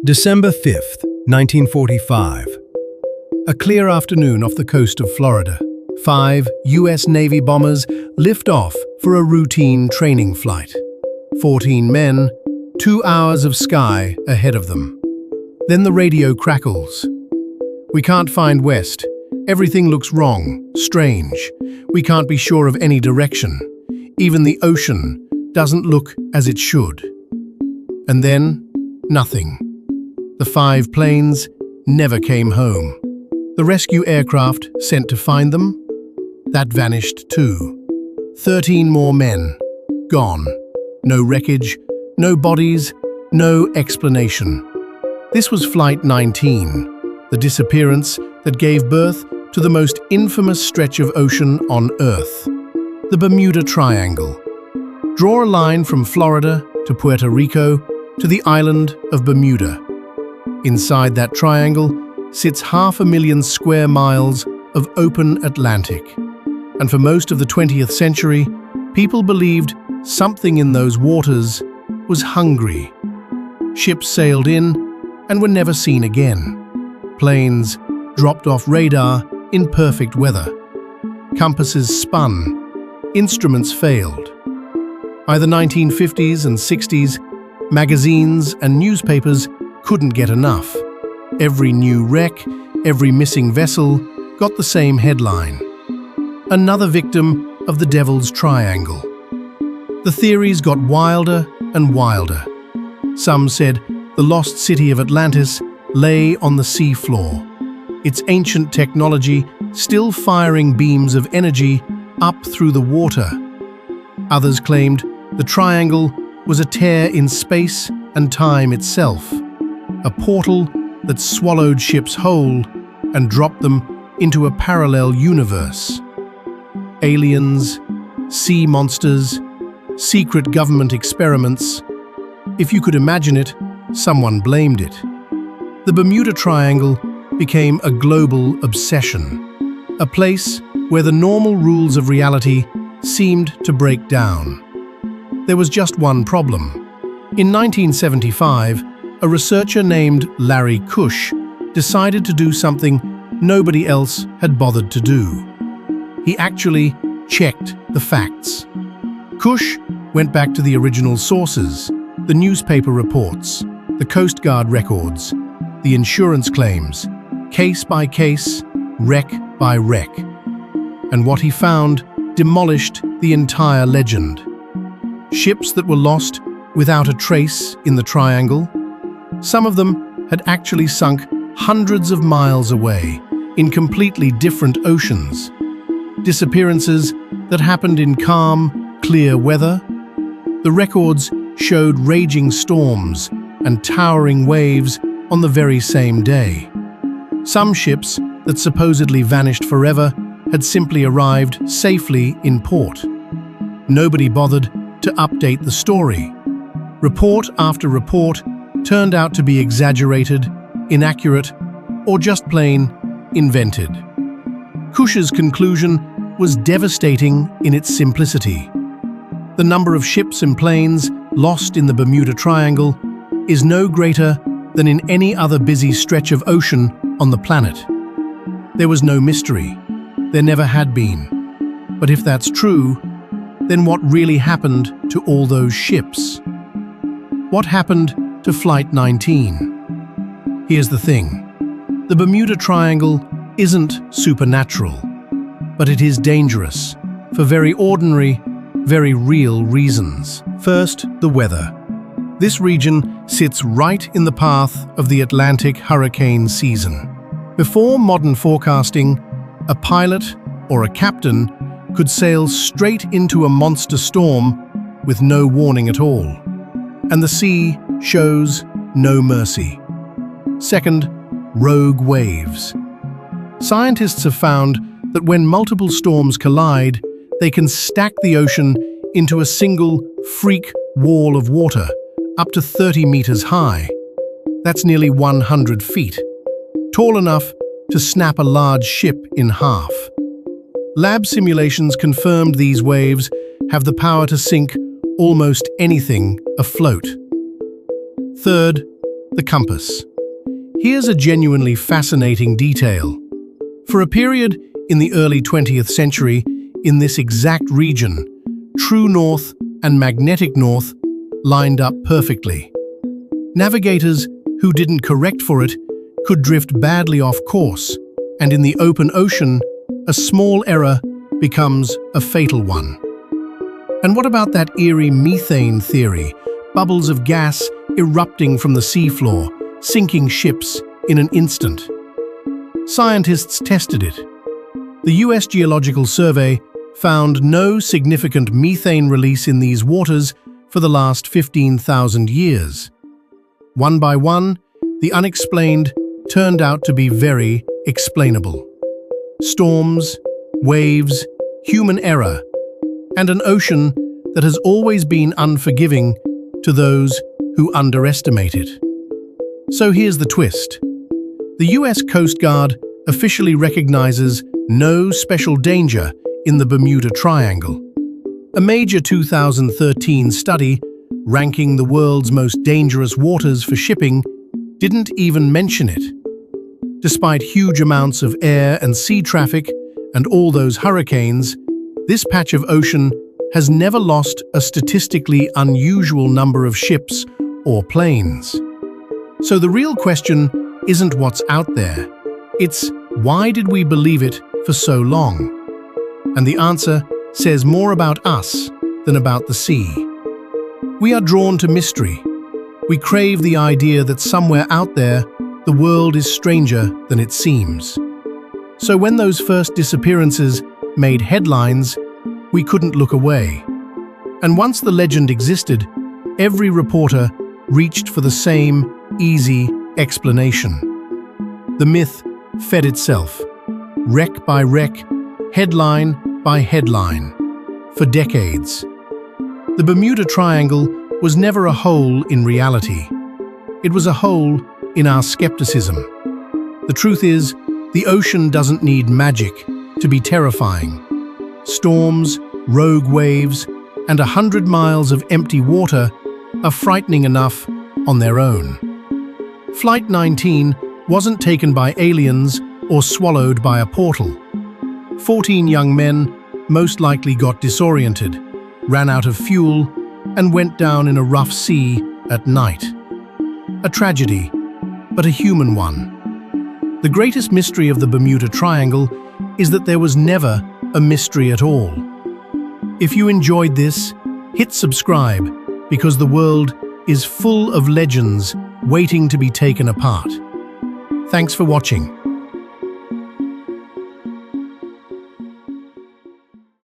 December 5th, 1945. A clear afternoon off the coast of Florida. 5 U.S. Navy bombers lift off for a routine training flight. 14 men, 2 hours of sky ahead of them. Then the radio crackles. "We can't find west. Everything looks wrong, strange. We can't be sure of any direction. Even the ocean doesn't look as it should." And then, nothing. The 5 planes never came home. The rescue aircraft sent to find them, that vanished too. 13 more men, gone. No wreckage, no bodies, no explanation. This was Flight 19, the disappearance that gave birth to the most infamous stretch of ocean on Earth, the Bermuda Triangle. Draw a line from Florida to Puerto Rico to the island of Bermuda. Inside that triangle sits 500,000 square miles of open Atlantic. And for most of the 20th century, people believed something in those waters was hungry. Ships sailed in and were never seen again. Planes dropped off radar in perfect weather. Compasses spun. Instruments failed. By the 1950s and 60s, magazines and newspapers couldn't get enough. Every new wreck, every missing vessel got the same headline: "Another victim of the Devil's Triangle." The theories got wilder and wilder. Some said the lost city of Atlantis lay on the sea floor, its ancient technology still firing beams of energy up through the water. Others claimed the triangle was a tear in space and time itself, a portal that swallowed ships whole and dropped them into a parallel universe. Aliens, sea monsters, secret government experiments. If you could imagine it, someone blamed it. The Bermuda Triangle became a global obsession, a place where the normal rules of reality seemed to break down. There was just one problem. In 1975, a researcher named Larry Kush decided to do something nobody else had bothered to do. He actually checked the facts. Kush went back to the original sources, the newspaper reports, the Coast Guard records, the insurance claims, case by case, wreck by wreck. And what he found demolished the entire legend. Ships that were lost without a trace in the triangle. Some of them had actually sunk hundreds of miles away in completely different oceans. Disappearances that happened in calm, clear weather. The records showed raging storms and towering waves on the very same day. Some ships that supposedly vanished forever had simply arrived safely in port. Nobody bothered to update the story. Report after report turned out to be exaggerated, inaccurate, or just plain invented. Kush's conclusion was devastating in its simplicity. The number of ships and planes lost in the Bermuda Triangle is no greater than in any other busy stretch of ocean on the planet. There was no mystery. There never had been. But if that's true, then what really happened to all those ships? What happened to Flight 19? Here's the thing. The Bermuda Triangle isn't supernatural, but it is dangerous for very ordinary, very real reasons. First, the weather. This region sits right in the path of the Atlantic hurricane season. Before modern forecasting, a pilot or a captain could sail straight into a monster storm with no warning at all. And the sea shows no mercy. Second, rogue waves. Scientists have found that when multiple storms collide, they can stack the ocean into a single freak wall of water, up to 30 meters high. That's nearly 100 feet, tall enough to snap a large ship in half. Lab simulations confirmed these waves have the power to sink almost anything afloat. Third, the compass. Here's a genuinely fascinating detail. For a period in the early 20th century, in this exact region, true north and magnetic north lined up perfectly. Navigators who didn't correct for it could drift badly off course, and in the open ocean, a small error becomes a fatal one. And what about that eerie methane theory? Bubbles of gas erupting from the seafloor, sinking ships in an instant. Scientists tested it. The US Geological Survey found no significant methane release in these waters for the last 15,000 years. One by one, the unexplained turned out to be very explainable. Storms, waves, human error, and an ocean that has always been unforgiving to those who underestimate it. So here's the twist. The US Coast Guard officially recognizes no special danger in the Bermuda Triangle. A major 2013 study ranking the world's most dangerous waters for shipping didn't even mention it. Despite huge amounts of air and sea traffic and all those hurricanes, this patch of ocean has never lost a statistically unusual number of ships or planes. So the real question isn't what's out there, it's why did we believe it for so long? And the answer says more about us than about the sea. We are drawn to mystery. We crave the idea that somewhere out there, the world is stranger than it seems. So when those first disappearances made headlines, we couldn't look away. And once the legend existed, every reporter reached for the same easy explanation. The myth fed itself, wreck by wreck, headline by headline, for decades. The Bermuda Triangle was never a hole in reality. It was a hole in our skepticism. The truth is, the ocean doesn't need magic to be terrifying. Storms, rogue waves, and 100 miles of empty water are frightening enough on their own. Flight 19 wasn't taken by aliens or swallowed by a portal. 14 young men most likely got disoriented, ran out of fuel, and went down in a rough sea at night. A tragedy, but a human one. The greatest mystery of the Bermuda Triangle is that there was never a mystery at all. If you enjoyed this, hit subscribe, because the world is full of legends waiting to be taken apart. Thanks for watching.